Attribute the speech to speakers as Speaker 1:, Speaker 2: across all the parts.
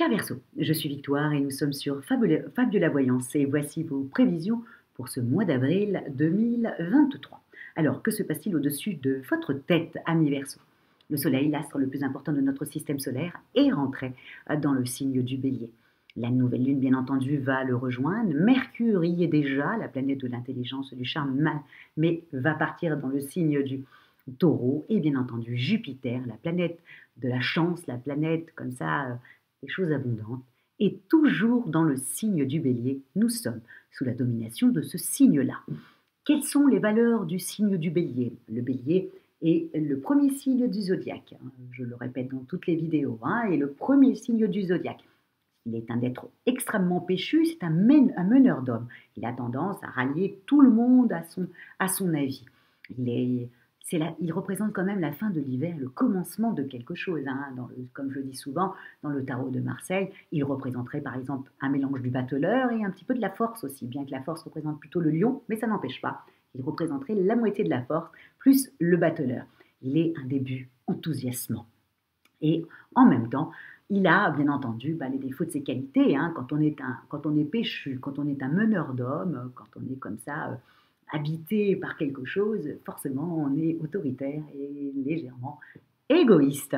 Speaker 1: Cher Verseau, je suis Victoire et nous sommes sur Fab de la Voyance et voici vos prévisions pour ce mois d'avril 2023. Alors, que se passe-t-il au-dessus de votre tête, ami Verseau? Le Soleil, l'astre le plus important de notre système solaire, est rentré dans le signe du Bélier. La nouvelle lune, bien entendu, va le rejoindre. Mercure y est déjà, la planète de l'intelligence, du charme, mais va partir dans le signe du Taureau. Et bien entendu, Jupiter, la planète de la chance, la planète comme ça, des choses abondantes. Et toujours dans le signe du Bélier, nous sommes sous la domination de ce signe-là. Quelles sont les valeurs du signe du Bélier? Le Bélier est le premier signe du zodiaque. Je le répète dans toutes les vidéos, et le premier signe du zodiaque. Il est un être extrêmement péchu, c'est un meneur d'hommes. Il a tendance à rallier tout le monde à son avis. Il représente quand même la fin de l'hiver, le commencement de quelque chose. Comme je le dis souvent, dans le tarot de Marseille, il représenterait par exemple un mélange du battleur et un petit peu de la force aussi, bien que la force représente plutôt le lion, mais ça n'empêche pas. Il représenterait la moitié de la force, plus le battleur. Il est un début enthousiasmant. Et en même temps, il a bien entendu les défauts de ses qualités. Quand on est péchu, quand on est un meneur d'hommes, quand on est comme ça, habité par quelque chose, forcément on est autoritaire et légèrement égoïste.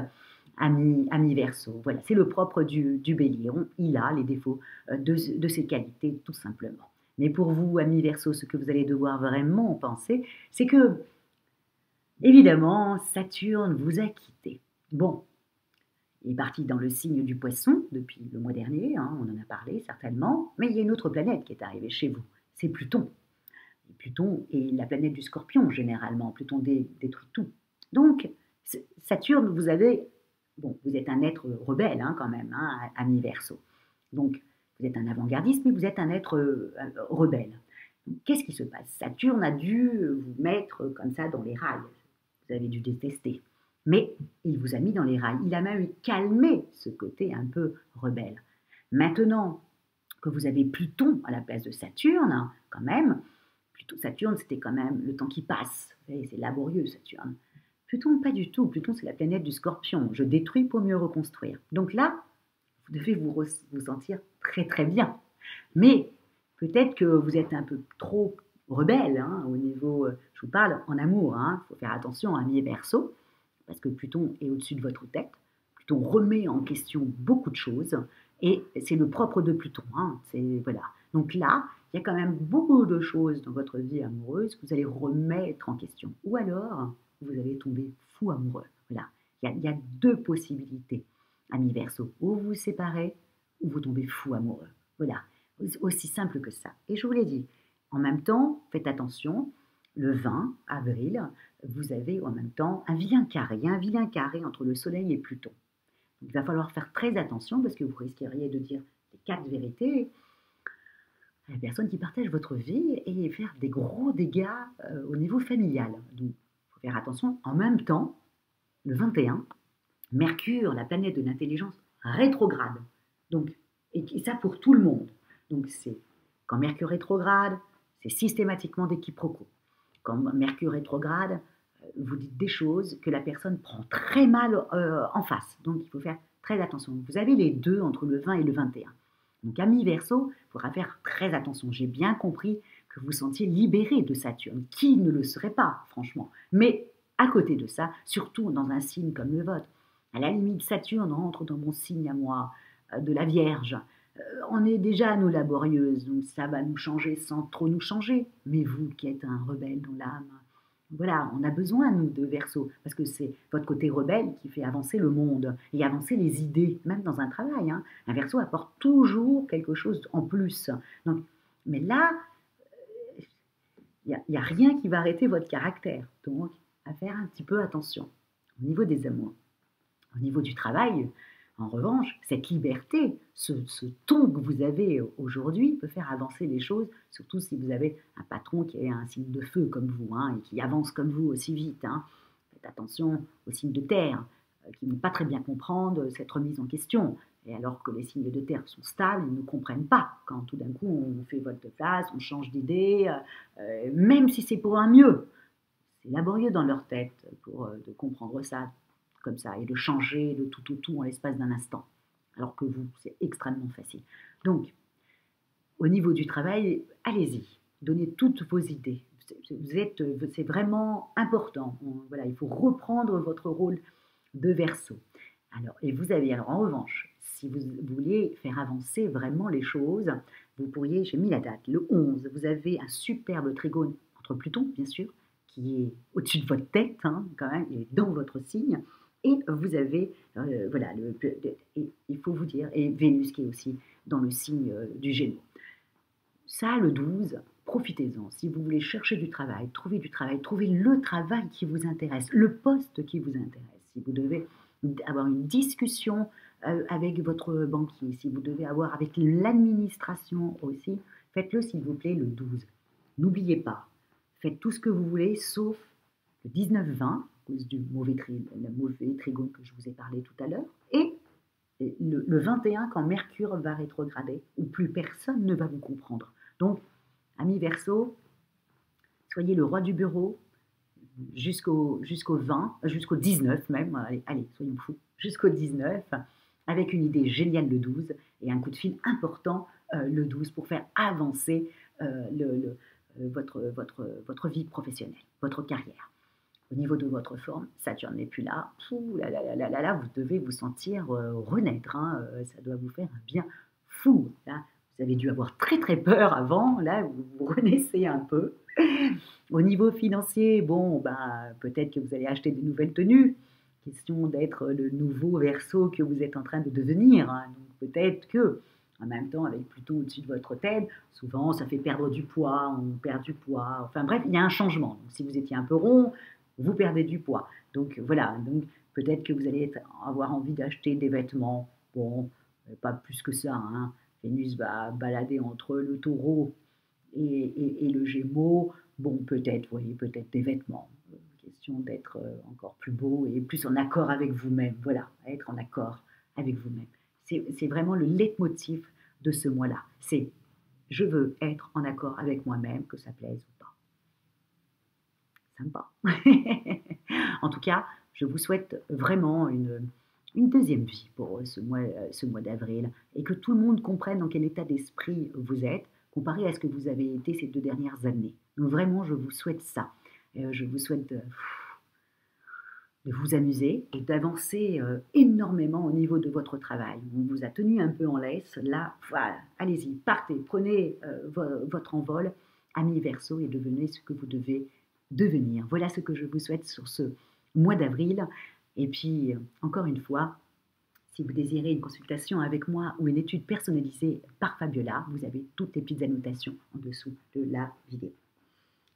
Speaker 1: Ami Verseau, voilà, c'est le propre du Bélier. Il a les défauts de ses qualités, tout simplement. Mais pour vous, ami Verseau, ce que vous allez devoir vraiment penser, c'est que, évidemment, Saturne vous a quitté. Bon, il est parti dans le signe du Poisson depuis le mois dernier, on en a parlé certainement, mais il y a une autre planète qui est arrivée chez vous, c'est Pluton. Et Pluton est la planète du Scorpion généralement, Pluton détruit tout. Donc, Saturne, vous êtes un être rebelle quand même, ami Verseau. Donc, vous êtes un avant-gardiste, mais vous êtes un être rebelle. Qu'est-ce qui se passe? Saturne a dû vous mettre comme ça dans les rails. Vous avez dû détester. Mais il vous a mis dans les rails. Il a même calmé ce côté un peu rebelle. Maintenant que vous avez Pluton à la place de Saturne, quand même, Saturne, c'était quand même le temps qui passe. Vous savez, c'est laborieux, Saturne. Pluton, pas du tout. Pluton, c'est la planète du Scorpion. Je détruis pour mieux reconstruire. Donc là, vous devez vous sentir très très bien. Mais peut-être que vous êtes un peu trop rebelle au niveau, je vous parle en amour. Il faut faire attention, ami Verseau, parce que Pluton est au-dessus de votre tête. Pluton remet en question beaucoup de choses. Et c'est le propre de Pluton. Voilà. Donc là, il y a quand même beaucoup de choses dans votre vie amoureuse que vous allez remettre en question. Ou alors, vous allez tomber fou amoureux. Voilà. Il y a deux possibilités, ami Verseau. Ou vous vous séparez, ou vous tombez fou amoureux. Voilà. Aussi simple que ça. Et je vous l'ai dit, en même temps, faites attention, le 20 avril, vous avez en même temps un vilain carré. Il y a un vilain carré entre le Soleil et Pluton. Donc, il va falloir faire très attention parce que vous risqueriez de dire les 4 vérités à la personne qui partage votre vie et faire des gros dégâts au niveau familial. Donc, il faut faire attention. En même temps, le 21, Mercure, la planète de l'intelligence, rétrograde. Donc, et ça pour tout le monde. Donc, c'est quand Mercure rétrograde, c'est systématiquement des quiproquos. Quand Mercure rétrograde, vous dites des choses que la personne prend très mal en face. Donc, il faut faire très attention. Vous avez les deux entre le 20 et le 21. Donc, ami Verseau, il faudra faire très attention. J'ai bien compris que vous vous sentiez libéré de Saturne. Qui ne le serait pas, franchement? Mais à côté de ça, surtout dans un signe comme le vôtre, à la limite, Saturne rentre dans mon signe à moi, de la Vierge. On est déjà, nous, laborieuses, donc ça va nous changer sans trop nous changer. Mais vous qui êtes un rebelle dans l'âme, voilà, on a besoin, nous, de Verseau, parce que c'est votre côté rebelle qui fait avancer le monde et avancer les idées, même dans un travail. Un Verseau apporte toujours quelque chose en plus. Donc, mais là, il n'y a rien qui va arrêter votre caractère. Donc, à faire un petit peu attention au niveau des amours. Au niveau du travail, en revanche, cette liberté, ce ton que vous avez aujourd'hui peut faire avancer les choses, surtout si vous avez un patron qui est un signe de feu comme vous, et qui avance comme vous aussi vite. Faites attention aux signes de terre, qui ne vont pas très bien comprendre cette remise en question. Et alors que les signes de terre sont stables, ils ne comprennent pas quand tout d'un coup on fait volte-face, on change d'idée, même si c'est pour un mieux. C'est laborieux dans leur tête de comprendre ça comme ça et de changer le tout en l'espace d'un instant. alors que vous, c'est extrêmement facile. Donc, au niveau du travail, allez-y, donnez toutes vos idées. C'est vraiment important. Voilà, il faut reprendre votre rôle de Verseau. Alors, et vous avez, alors en revanche, si vous vouliez faire avancer vraiment les choses, vous pourriez, j'ai mis la date, le 11, vous avez un superbe trigone entre Pluton, bien sûr, qui est au-dessus de votre tête, hein, quand même, il est dans votre signe, et vous avez, voilà, il faut vous dire, et Vénus qui est aussi dans le signe du Gémeaux. Ça, le 12, profitez-en. Si vous voulez chercher du travail, trouver le travail qui vous intéresse, le poste qui vous intéresse. Si vous devez avoir une discussion avec votre banquier, si vous devez avoir avec l'administration aussi, faites-le s'il vous plaît le 12. N'oubliez pas, faites tout ce que vous voulez sauf le 19-20, à cause du mauvais trigone que je vous ai parlé tout à l'heure, et le 21 quand Mercure va rétrograder, où plus personne ne va vous comprendre. Donc, amis Verseau, soyez le roi du bureau jusqu'au 20, jusqu'au 19 même, allez, soyons fous, jusqu'au 19, avec une idée géniale le 12 et un coup de fil important le 12 pour faire avancer votre vie professionnelle, votre carrière. Au niveau de votre forme, Saturne n'est plus là. Ouh là, là, là, là, là, vous devez vous sentir renaître. Hein, ça doit vous faire un bien fou. Là, vous avez dû avoir très très peur avant. Là, vous vous renaissez un peu. Au niveau financier, bon, ben, peut-être que vous allez acheter de nouvelles tenues. Question d'être le nouveau Verseau que vous êtes en train de devenir. Hein. Donc peut-être que, en même temps, avec Pluton au-dessus de votre tête, souvent ça fait perdre du poids, on perd du poids. Enfin bref, il y a un changement. Donc, si vous étiez un peu rond, vous perdez du poids. Donc voilà, donc peut-être que vous allez avoir envie d'acheter des vêtements. Bon, pas plus que ça. Hein. Vénus va balader entre le taureau et le Gémeaux, bon, peut-être, vous voyez, peut-être des vêtements. Question d'être encore plus beau et plus en accord avec vous-même. Voilà, être en accord avec vous-même. C'est vraiment le leitmotiv de ce mois-là. C'est je veux être en accord avec moi-même, que ça plaise ou pas. Sympa. En tout cas, je vous souhaite vraiment une deuxième vie pour ce mois d'avril et que tout le monde comprenne dans quel état d'esprit vous êtes comparé à ce que vous avez été ces 2 dernières années. Donc vraiment, je vous souhaite ça. Je vous souhaite de vous amuser et d'avancer énormément au niveau de votre travail. On vous a tenu un peu en laisse. Là, voilà, allez-y, partez, prenez votre envol, amis Verseau, et devenez ce que vous devez devenir. Voilà ce que je vous souhaite sur ce mois d'avril. Et puis, encore une fois, si vous désirez une consultation avec moi ou une étude personnalisée par Fabiola, vous avez toutes les petites annotations en dessous de la vidéo.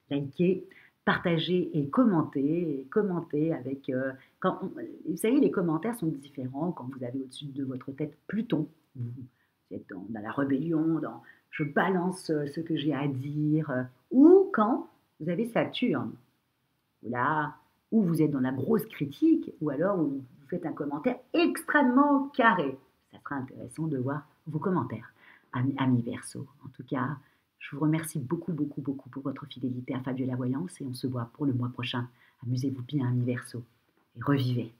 Speaker 1: Likez, partagez et commentez. Et commentez avec... vous savez, les commentaires sont différents quand vous avez au-dessus de votre tête Pluton. Vous êtes dans la rébellion, dans je balance ce que j'ai à dire. Ou quand vous avez Saturne. Là, ou vous êtes dans la grosse critique, ou alors vous faites un commentaire extrêmement carré. Ça sera intéressant de voir vos commentaires, amis Verseau. En tout cas, je vous remercie beaucoup, beaucoup, beaucoup pour votre fidélité à Fabiola Voyance et on se voit pour le mois prochain. Amusez-vous bien, amis Verseau, et revivez.